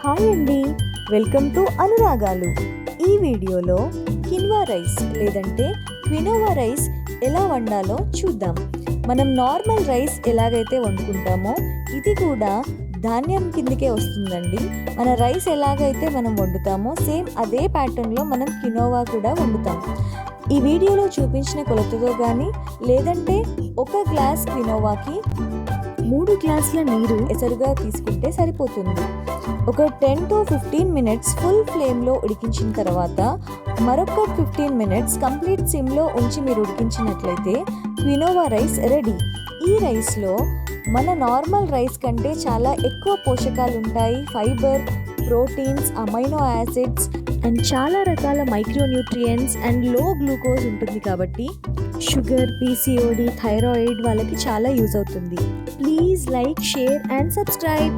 Hi అండి, welcome to అనురాగాలు. ఈ వీడియోలో కిన్వా రైస్ లేదంటే క్వినోవా రైస్ ఎలా వండాలో చూద్దాం. మనం నార్మల్ రైస్ ఎలాగైతే వండుకుంటామో ఇది కూడా ధాన్యం కిందకే వస్తుందండి. మన రైస్ ఎలాగైతే మనం వండుతామో సేమ్ అదే ప్యాటర్న్లో మనం కినోవా కూడా వండుతాం. ఈ వీడియోలో చూపించిన కొలతతో కానీ లేదంటే ఒక గ్లాస్ క్వినోవాకి 3 గ్లాసుల నీరు ఎసరుగా తీసుకుంటే సరిపోతుంది. ఒక 10 to 15 మినిట్స్ ఫుల్ ఫ్లేమ్లో ఉడికించిన తర్వాత మరొక 15 మినిట్స్ కంప్లీట్ సిమ్లో ఉంచి మీరు ఉడికించినట్లయితే క్వినోవా రైస్ రెడీ. ఈ రైస్లో మన నార్మల్ రైస్ కంటే చాలా ఎక్కువ పోషకాలు ఉంటాయి. Fibre, proteins, amino acids and చాలా రకాల మైక్రోన్యూట్రియంట్స్ అండ్ లో గ్లూకోజ్ ఉంటుంది. కాబట్టి షుగర్, పీసీఓడి, థైరాయిడ్ వాళ్ళకి చాలా యూజ్ అవుతుంది. Please like, share and subscribe.